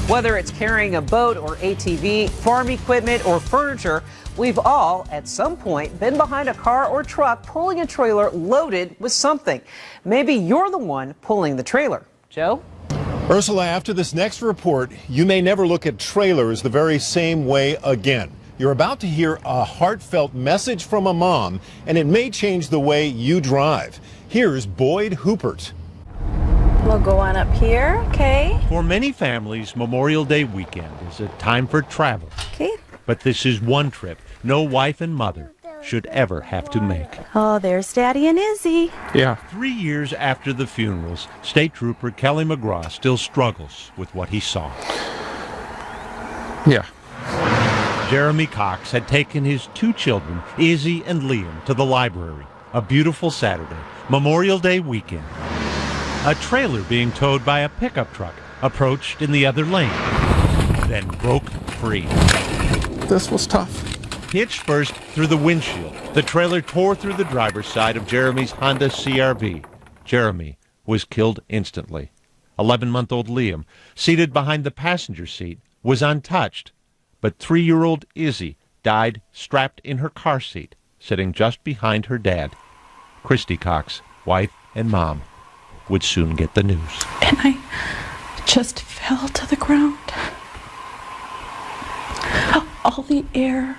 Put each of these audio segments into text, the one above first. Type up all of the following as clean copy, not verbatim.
Whether it's carrying a boat or ATV, farm equipment or furniture, we've all, at some point, been behind a car or truck pulling a trailer loaded with something. Maybe you're the one pulling the trailer. Joe? Ursula, after this next report, you may never look at trailers the very same way again. You're about to hear a heartfelt message from a mom, and it may change the way you drive. Here's Boyd Hoopert. We'll go on up here, okay? For many families, Memorial Day weekend is a time for travel. Okay. But this is one trip no wife and mother should ever have to make. Oh, there's Daddy and Izzy. Yeah. 3 years after the funerals, State Trooper Kelly McGraw still struggles with what he saw. Yeah. Jeremy Cox had taken his 2 children, Izzy and Liam, to the library. A beautiful Saturday, Memorial Day weekend. A trailer being towed by a pickup truck approached in the other lane, then broke free. This was tough. Hitched first through the windshield, the trailer tore through the driver's side of Jeremy's Honda CR-V. Jeremy was killed instantly. 11-month-old Liam, seated behind the passenger seat, was untouched, but 3-year-old Izzy died strapped in her car seat, sitting just behind her dad. Christy Cox, wife and mom, would soon get the news. And I just fell to the ground. All the air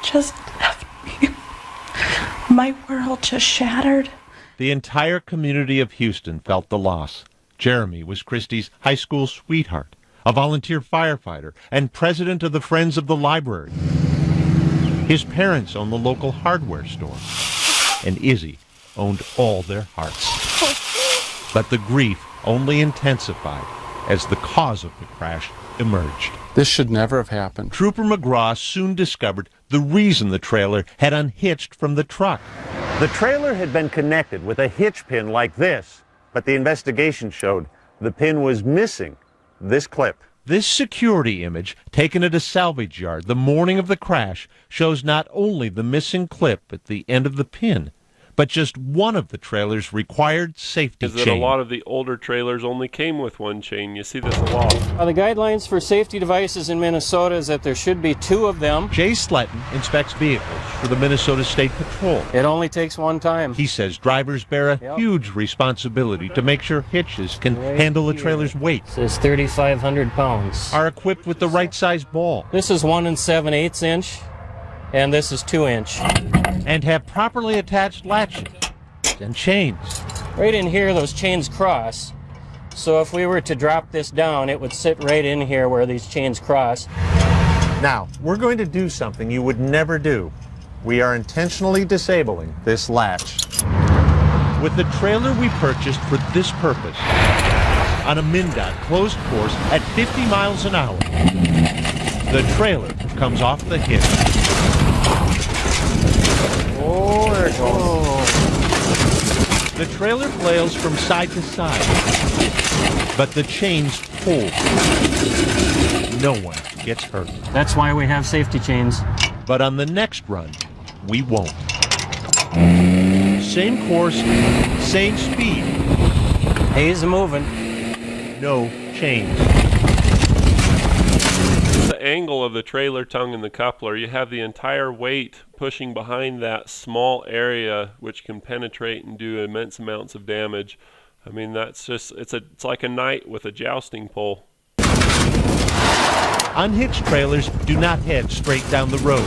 just left me. My world just shattered. The entire community of Houston felt the loss. Jeremy was Christy's high school sweetheart, a volunteer firefighter, and president of the Friends of the Library. His parents owned the local hardware store, and Izzy owned all their hearts. But the grief only intensified as the cause of the crash emerged. This should never have happened. Trooper McGraw soon discovered the reason the trailer had unhitched from the truck. The trailer had been connected with a hitch pin like this, but the investigation showed the pin was missing this clip. This security image, taken at a salvage yard the morning of the crash, shows not only the missing clip at the end of the pin, but just one of the trailer's required safety chain. Is that a lot of the older trailers only came with one chain. You see this a lot. The guidelines for safety devices in Minnesota is that there should be 2 of them. Jay Sletton inspects vehicles for the Minnesota State Patrol. It only takes one time. He says drivers bear a huge responsibility to make sure hitches can handle a trailer's weight. This is 3,500 pounds. Are equipped with the right size ball. This is 1 7/8 inch, and this is 2 inch. And have properly attached latches and chains. Right in here, those chains cross. So if we were to drop this down, it would sit right in here where these chains cross. Now, we're going to do something you would never do. We are intentionally disabling this latch. With the trailer we purchased for this purpose, on a MnDOT closed course at 50 miles an hour, the trailer comes off the hitch. Oh, there it goes. The trailer flails from side to side, but the chains pull. No one gets hurt. That's why we have safety chains. But on the next run, we won't. Same course, same speed. He's moving. No chains. The angle of the trailer tongue and the coupler, you have the entire weight pushing behind that small area, which can penetrate and do immense amounts of damage. I mean, that's just, it's like a knight with a jousting pole. Unhitched trailers do not head straight down the road.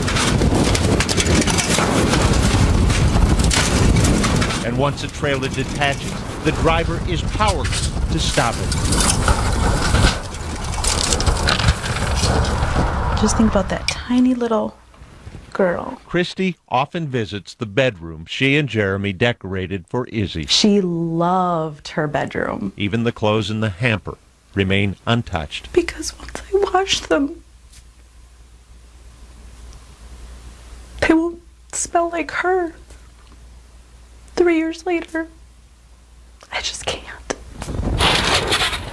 And once a trailer detaches, the driver is powerless to stop it. Just think about that tiny little girl. Christy often visits the bedroom she and Jeremy decorated for Izzy. She loved her bedroom. Even the clothes in the hamper remain untouched. Because once I wash them, they won't smell like her. 3 years later, I just can't.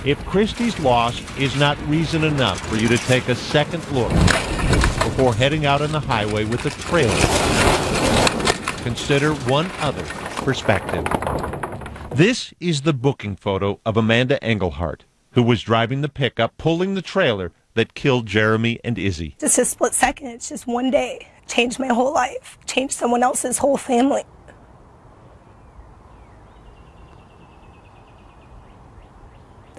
If Christy's loss is not reason enough for you to take a second look before heading out on the highway with a trailer, consider one other perspective. This is the booking photo of Amanda Engelhardt, who was driving the pickup pulling the trailer that killed Jeremy and Izzy. Just a split second. It's just one day. Changed my whole life. Changed someone else's whole family.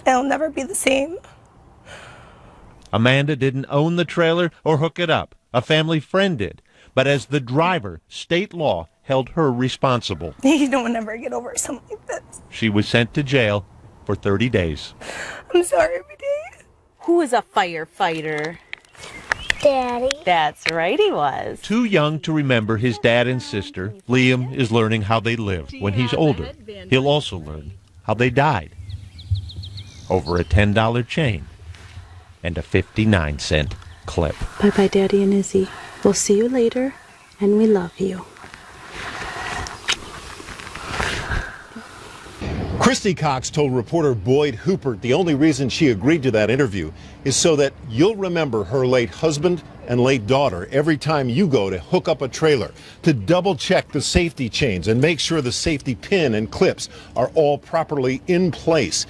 I'll never be the same. Amanda didn't own the trailer or hook it up. A family friend did. But as the driver, state law held her responsible. You don't ever get over something like this. She was sent to jail for 30 days. I'm sorry every day. Who is a firefighter? Daddy. That's right, he was. Too young to remember his dad and sister, Liam is learning how they lived. When he's older, he'll also learn how they died. Over a $10 chain and a 59-cent clip. Bye-bye, Daddy and Izzy. We'll see you later, and we love you. Christy Cox told reporter Boyd Hoopert the only reason she agreed to that interview is so that you'll remember her late husband and late daughter every time you go to hook up a trailer, to double check the safety chains and make sure the safety pin and clips are all properly in place.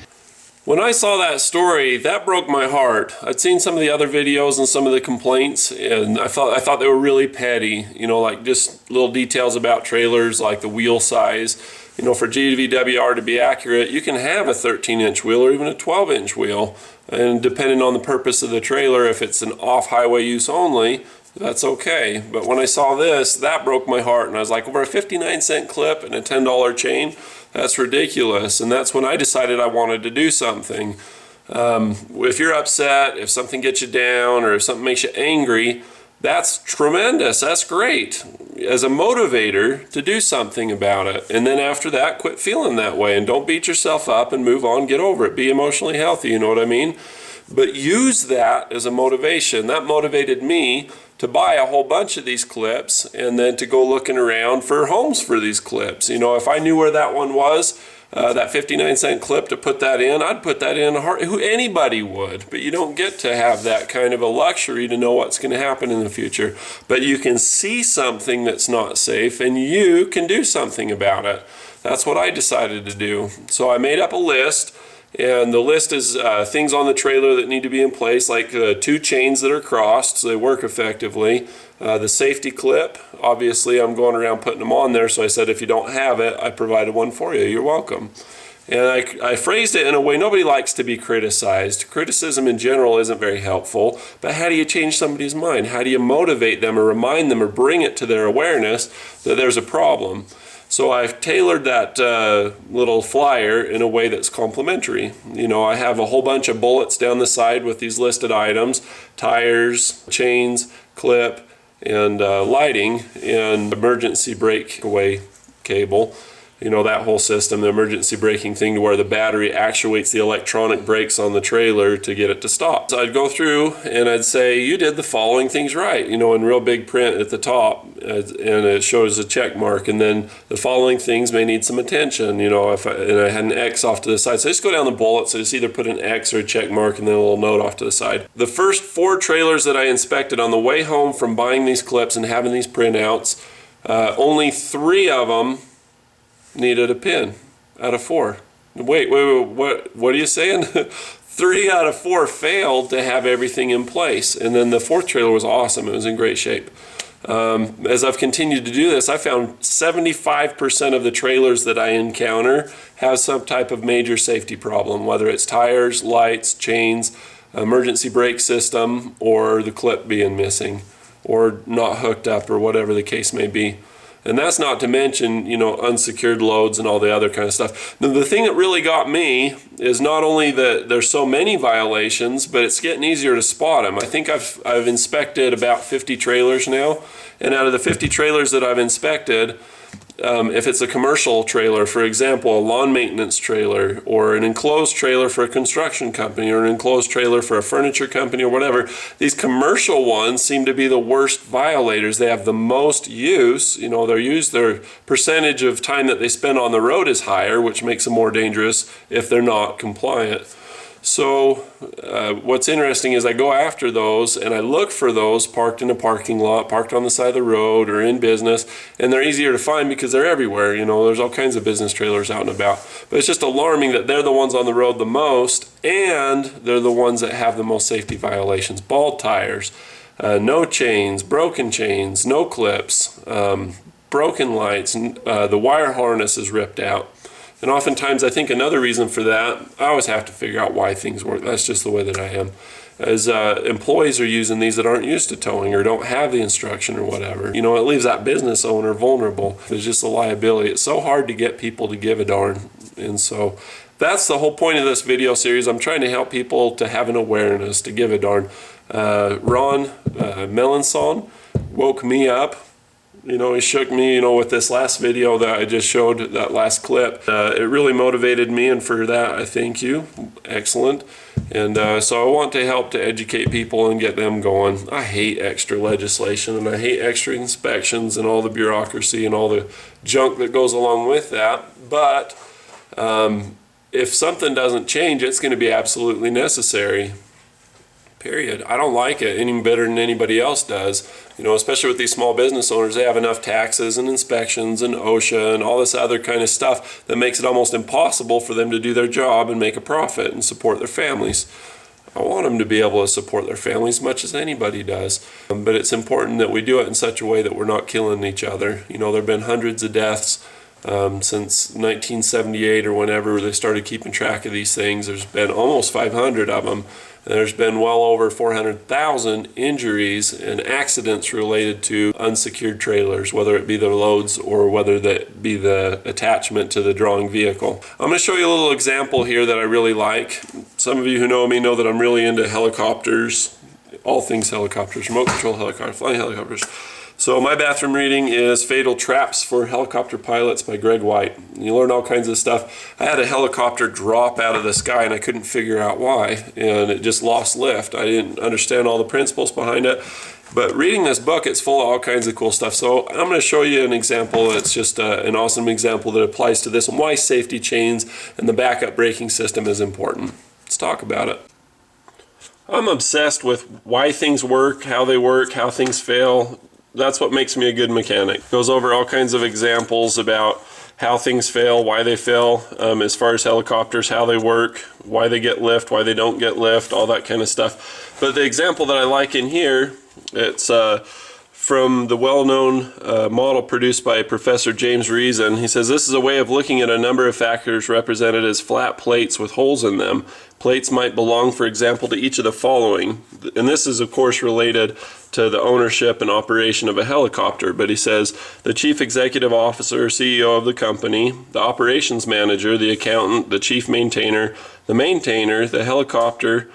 When I saw that story, that broke my heart. I'd seen some of the other videos and some of the complaints, and I thought they were really petty, you know, like just little details about trailers, like the wheel size. You know, for GVWR to be accurate, you can have a 13-inch wheel or even a 12-inch wheel, and depending on the purpose of the trailer, if it's an off-highway use only, that's okay. But when I saw this, that broke my heart, and I was like, over a 59-cent clip and a $10 chain? That's ridiculous. And that's when I decided I wanted to do something. If you're upset, if something gets you down, or if something makes you angry, that's tremendous. That's great as a motivator to do something about it. And then after that, quit feeling that way and don't beat yourself up and move on, get over it. Be emotionally healthy, you know what I mean? But use that as a motivation. That motivated me to buy a whole bunch of these clips and then to go looking around for homes for these clips. You know, if I knew where that one was, that 59-cent clip to put that in, I'd put that in a heart. Anybody would, but you don't get to have that kind of a luxury to know what's going to happen in the future. But you can see something that's not safe and you can do something about it. That's what I decided to do. So I made up a list, and the list is things on the trailer that need to be in place, like 2 chains that are crossed so they work effectively. The safety clip, obviously I'm going around putting them on there, so I said if you don't have it, I provided one for you. You're welcome. And I phrased it in a way, nobody likes to be criticized. Criticism in general isn't very helpful, but how do you change somebody's mind? How do you motivate them or remind them or bring it to their awareness that there's a problem? So I've tailored that little flyer in a way that's complimentary. You know, I have a whole bunch of bullets down the side with these listed items: tires, chains, clip, and lighting, and emergency breakaway cable. You know, that whole system, the emergency braking thing to where the battery actuates the electronic brakes on the trailer to get it to stop. So I'd go through and I'd say, you did the following things right, you know, in real big print at the top, and it shows a check mark, and then the following things may need some attention, you know, and I had an X off to the side. So I just go down the bullets, so just either put an X or a check mark and then a little note off to the side. The first 4 trailers that I inspected on the way home from buying these clips and having these printouts, only 3 of them needed a pin out of 4. Wait, what are you saying? 3 out of 4 failed to have everything in place, and then the 4th trailer was awesome. It was in great shape. As I've continued to do this, I found 75% of the trailers that I encounter have some type of major safety problem, whether it's tires, lights, chains, emergency brake system, or the clip being missing or not hooked up, or whatever the case may be. And that's not to mention, you know, unsecured loads and all the other kind of stuff. Now, the thing that really got me is not only that there's so many violations, but it's getting easier to spot them. I think I've inspected about 50 trailers now, and out of the 50 trailers that I've inspected, if it's a commercial trailer, for example, a lawn maintenance trailer, or an enclosed trailer for a construction company, or an enclosed trailer for a furniture company, or whatever, these commercial ones seem to be the worst violators. They have the most use. You know, their percentage of time that they spend on the road is higher, which makes them more dangerous if they're not compliant. So what's interesting is I go after those and I look for those parked in a parking lot, parked on the side of the road or in business, and they're easier to find because they're everywhere. You know, there's all kinds of business trailers out and about. But it's just alarming that they're the ones on the road the most, and they're the ones that have the most safety violations. Bald tires, no chains, broken chains, no clips, broken lights, the wire harness is ripped out. And oftentimes I think another reason for that, I always have to figure out why things work. That's just the way that I am. As employees are using these that aren't used to towing or don't have the instruction or whatever. You know, it leaves that business owner vulnerable. It's just a liability. It's so hard to get people to give a darn. And so that's the whole point of this video series. I'm trying to help people to have an awareness, to give a darn. Ron Melanson woke me up. You know, he shook me, you know, with this last video that I just showed, that last clip. It really motivated me, and for that, I thank you. Excellent. And so I want to help to educate people and get them going. I hate extra legislation, and I hate extra inspections and all the bureaucracy and all the junk that goes along with that. But if something doesn't change, it's going to be absolutely necessary. Period. I don't like it any better than anybody else does. You know, especially with these small business owners, they have enough taxes and inspections and OSHA and all this other kind of stuff that makes it almost impossible for them to do their job and make a profit and support their families. I want them to be able to support their families as much as anybody does. But it's important that we do it in such a way that we're not killing each other. You know, there have been hundreds of deaths since 1978 or whenever they started keeping track of these things. There's been almost 500 of them. There's been well over 400,000 injuries and accidents related to unsecured trailers, whether it be the loads or whether that be the attachment to the drawing vehicle. I'm going to show you a little example here that I really like. Some of you who know me know that I'm really into helicopters, all things helicopters, remote control helicopters, flying helicopters. So my bathroom reading is Fatal Traps for Helicopter Pilots by Greg White. You learn all kinds of stuff. I had a helicopter drop out of the sky and I couldn't figure out why, and it just lost lift. I didn't understand all the principles behind it. But reading this book, it's full of all kinds of cool stuff. So I'm going to show you an example that's just an awesome example that applies to this and why safety chains and the backup braking system is important. Let's talk about it. I'm obsessed with why things work, how things fail. That's what makes me a good mechanic. Goes over all kinds of examples about how things fail, why they fail, as far as helicopters, how they work, why they get lift, why they don't get lift, all that kind of stuff. But the example that I like in here, it's from the well-known model produced by Professor James Reason. He says, this is a way of looking at a number of factors represented as flat plates with holes in them. Plates might belong, for example, to each of the following. And this is, of course, related to the ownership and operation of a helicopter. But he says, the chief executive officer, CEO of the company, the operations manager, the accountant, the chief maintainer, the helicopter,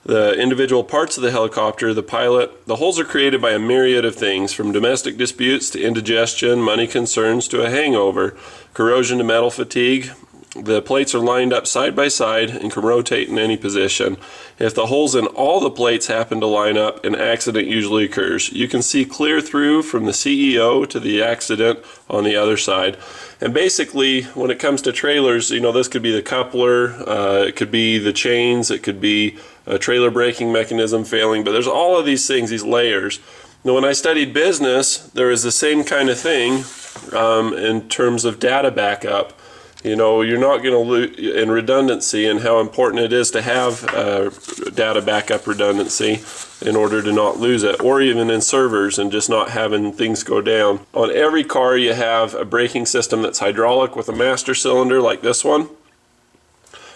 the individual parts of the helicopter, the pilot. The holes are created by a myriad of things, from domestic disputes to indigestion, money concerns to a hangover, corrosion to metal fatigue. The plates are lined up side by side and can rotate in any position. If the holes in all the plates happen to line up, an accident usually occurs. You can see clear through from the CEO to the accident on the other side. And basically, when it comes to trailers, you know, this could be the coupler, it could be the chains, it could be a trailer braking mechanism failing, but there's all of these things, these layers. Now, when I studied business, there is the same kind of thing in terms of data backup. You know, you're not going to lose in redundancy, and how important it is to have data backup redundancy in order to not lose it, or even in servers and just not having things go down. On every car you have a braking system that's hydraulic with a master cylinder like this one.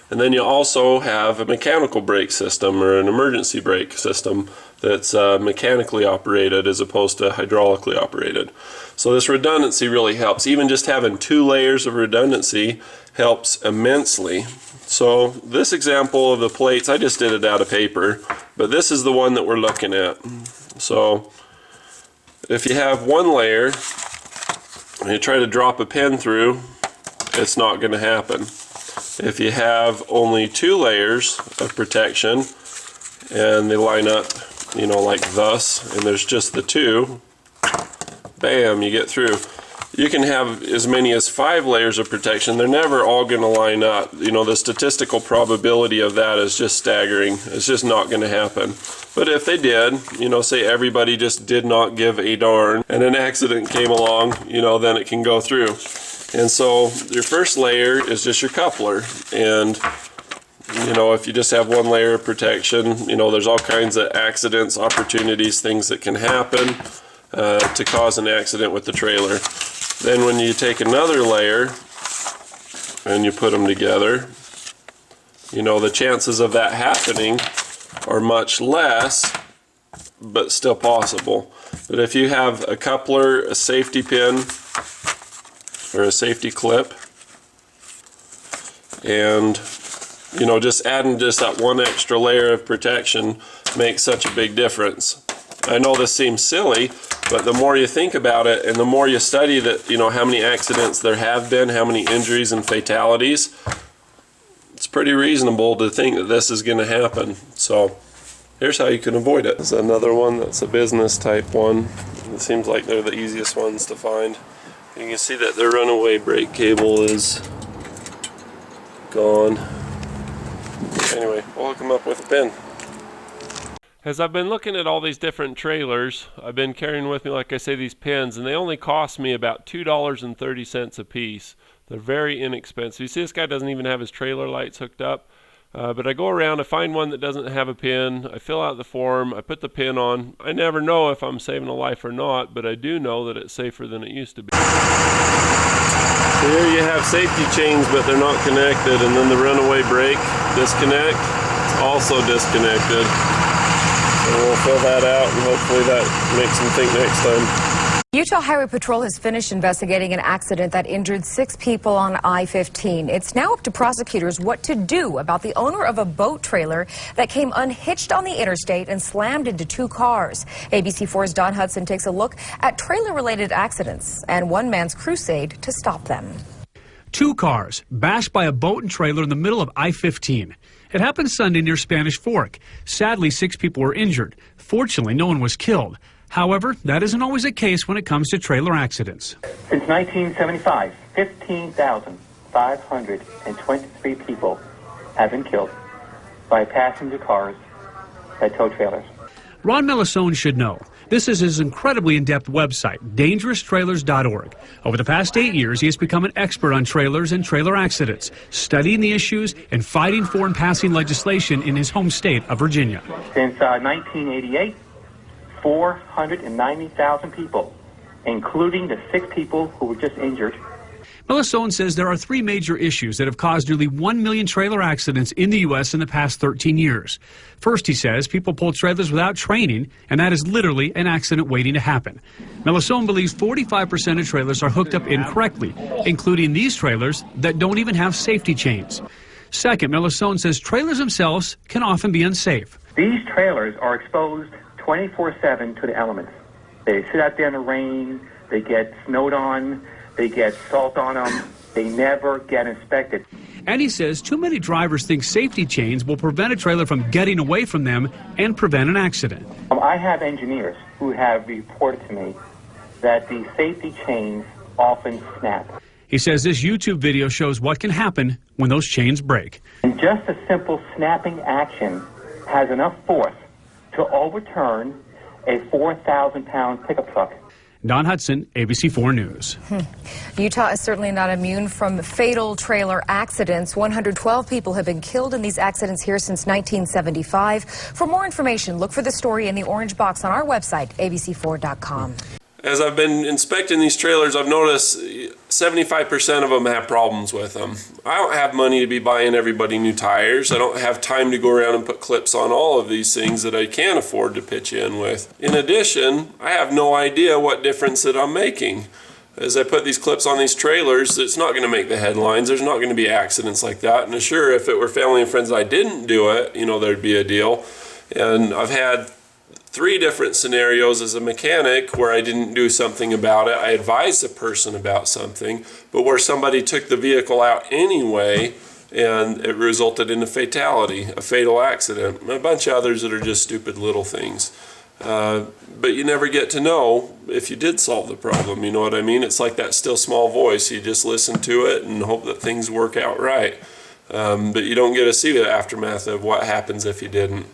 And then you also have a mechanical brake system or an emergency brake system that's mechanically operated as opposed to hydraulically operated. So this redundancy really helps. Even just having 2 layers of redundancy helps immensely. So this example of the plates, I just did it out of paper, but this is the one that we're looking at. So if you have 1 layer and you try to drop a pin through, it's not going to happen. If you have only 2 layers of protection and they line up, you know, like thus, and there's just the 2, bam, you get through. you can have as many as 5 layers of protection. They're never all going to line up. You know, the statistical probability of that is just staggering. It's just not going to happen. But if they did, you know, say everybody just did not give a darn and an accident came along, you know, then it can go through. And so your first layer is just your coupler. And, you know, if you just have 1 layer of protection, you know, there's all kinds of accidents, opportunities, things that can happen to cause an accident with the trailer. Then when you take another layer and you put them together, you know, the chances of that happening are much less, but still possible. But if you have a coupler, a safety pin, or a safety clip, and, you know, just adding just that 1 extra layer of protection makes such a big difference. I know this seems silly, but the more you think about it and the more you study that, you know, how many accidents there have been, how many injuries and fatalities, it's pretty reasonable to think that this is going to happen. So here's how you can avoid it. There's another one that's a business type one. It seems like they're the easiest ones to find. You can see that the runaway brake cable is gone. Anyway, we'll hook them up with a pin. As I've been looking at all these different trailers, I've been carrying with me, like I say, these pins, and they only cost me about $2.30 a piece. They're very inexpensive. You see, this guy doesn't even have his trailer lights hooked up. But I go around, I find one that doesn't have a pin, I fill out the form, I put the pin on. I never know if I'm saving a life or not, but I do know that it's safer than it used to be. So here you have safety chains, but they're not connected, and then the runaway brake disconnect, it's also disconnected. So we'll fill that out, and hopefully that makes them think next time. Utah Highway Patrol has finished investigating an accident that injured 6 people on I-15. It's now up to prosecutors what to do about the owner of a boat trailer that came unhitched on the interstate and slammed into 2 cars. ABC4's Don Hudson takes a look at trailer-related accidents and one man's crusade to stop them. 2 cars bashed by a boat and trailer in the middle of I-15. It happened Sunday near Spanish Fork. Sadly, 6 people were injured. Fortunately, no one was killed. However, that isn't always the case when it comes to trailer accidents. Since 1975, 15,523 people have been killed by passenger cars that tow trailers. Ron Melisone should know. This is his incredibly in-depth website, dangeroustrailers.org. Over the past 8 years, he has become an expert on trailers and trailer accidents, studying the issues and fighting for and passing legislation in his home state of Virginia. Since 1988, 490,000 people, including the 6 people who were just injured. Melisone says there are 3 major issues that have caused nearly 1 million trailer accidents in the U.S. in the past 13 years. First, he says, people pull trailers without training, and that is literally an accident waiting to happen. Melisone believes 45% of trailers are hooked up incorrectly, including these trailers that don't even have safety chains. Second, Melisone says trailers themselves can often be unsafe. These trailers are exposed 24/7 to the elements. They sit out there in the rain, they get snowed on, they get salt on them, they never get inspected. And he says too many drivers think safety chains will prevent a trailer from getting away from them and prevent an accident. I have engineers who have reported to me that the safety chains often snap. He says this YouTube video shows what can happen when those chains break. And just a simple snapping action has enough force to overturn a 4,000-pound pickup truck. Don Hudson, ABC4 News. Utah is certainly not immune from fatal trailer accidents. 112 people have been killed in these accidents here since 1975. For more information, look for the story in the orange box on our website, abc4.com. As I've been inspecting these trailers, I've noticed 75% of them have problems with them. I don't have money to be buying everybody new tires. I don't have time to go around and put clips on all of these things that I can afford to pitch in with. In addition, I have no idea what difference that I'm making. As I put these clips on these trailers, it's not going to make the headlines. There's not going to be accidents like that. And sure, if it were family and friends and I didn't do it, you know, there'd be a deal. And I've had 3 different scenarios as a mechanic where I didn't do something about it. I advised a person about something, but where somebody took the vehicle out anyway and it resulted in a fatality, a fatal accident, and a bunch of others that are just stupid little things. But you never get to know if you did solve the problem, you know what I mean? It's like that still small voice. You just listen to it and hope that things work out right. But you don't get to see the aftermath of what happens if you didn't.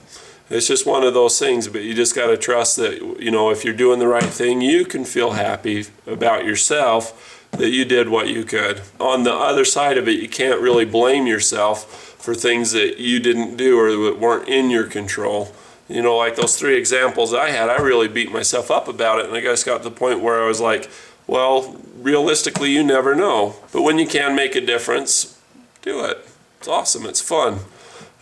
It's just one of those things, but you just got to trust that, you know, if you're doing the right thing, you can feel happy about yourself that you did what you could. On the other side of it, you can't really blame yourself for things that you didn't do or that weren't in your control. You know, like those 3 examples I had, I really beat myself up about it, and I just got to the point where I was like, well, realistically, you never know. But when you can make a difference, do it. It's awesome. It's fun.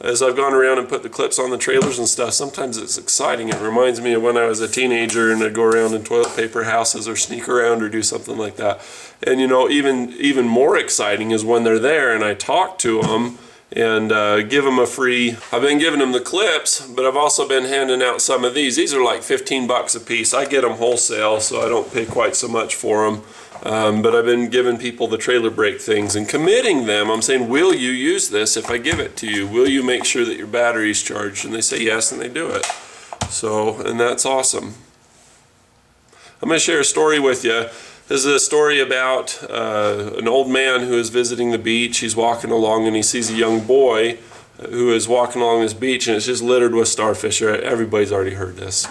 As I've gone around and put the clips on the trailers and stuff, sometimes it's exciting. It reminds me of when I was a teenager and I'd go around in toilet paper houses or sneak around or do something like that. And, you know, even more exciting is when they're there and I talk to them and give them a free. I've been giving them the clips, but I've also been handing out some of these. These are like 15 bucks a piece. I get them wholesale, so I don't pay quite so much for them. But I've been giving people the trailer brake things and committing them. I'm saying, will you use this if I give it to you? Will you make sure that your battery's charged? And they say yes, and they do it. So, and that's awesome. I'm going to share a story with you. This is a story about an old man who is visiting the beach. He's walking along and he sees a young boy who is walking along this beach, and it's just littered with starfish. Everybody's already heard this.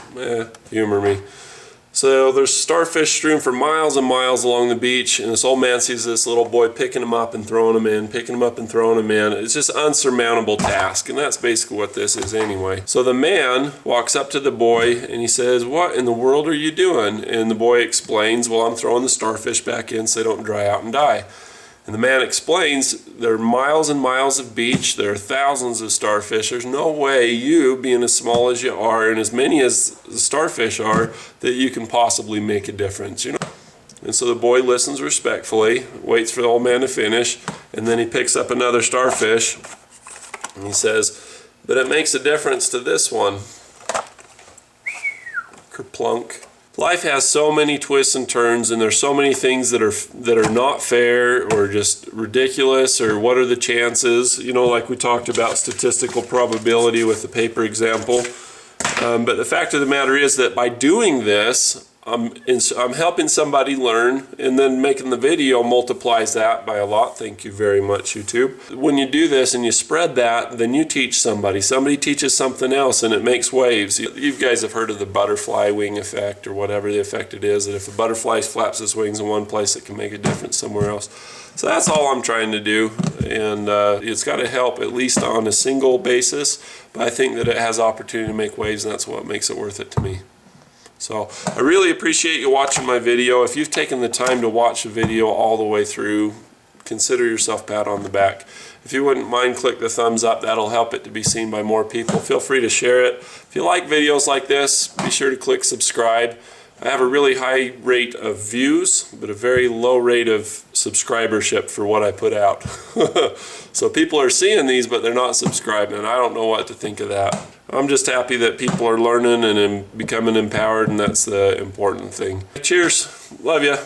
Humor me. So there's starfish strewn for miles and miles along the beach, and this old man sees this little boy picking them up and throwing them in, picking them up and throwing them in. It's just an unsurmountable task, and that's basically what this is anyway. So the man walks up to the boy and he says, "What in the world are you doing?" And the boy explains, "Well, I'm throwing the starfish back in so they don't dry out and die." And the man explains, there are miles and miles of beach, there are thousands of starfish. There's no way you, being as small as you are and as many as the starfish are, that you can possibly make a difference, you know. And so the boy listens respectfully, waits for the old man to finish, and then he picks up another starfish and he says, "But it makes a difference to this one." Kerplunk. Life has so many twists and turns, and there's so many things that are not fair or just ridiculous, or what are the chances, you know, like we talked about statistical probability with the paper example. But the fact of the matter is that by doing this, I'm helping somebody learn, and then making the video multiplies that by a lot. Thank you very much, YouTube. When you do this and you spread that, then you teach somebody. Somebody teaches something else, and it makes waves. You guys have heard of the butterfly wing effect, or whatever the effect it is, that if a butterfly flaps its wings in one place, it can make a difference somewhere else. So that's all I'm trying to do, and it's got to help at least on a single basis, but I think that it has opportunity to make waves, and that's what makes it worth it to me. So I really appreciate you watching my video. If you've taken the time to watch the video all the way through, consider yourself a pat on the back. If you wouldn't mind, click the thumbs up. That'll help it to be seen by more people. Feel free to share it. If you like videos like this, be sure to click subscribe. I have a really high rate of views, but a very low rate of subscribership for what I put out. So people are seeing these, but they're not subscribing, and I don't know what to think of that. I'm just happy that people are learning and becoming empowered, and that's the important thing. Cheers. Love ya.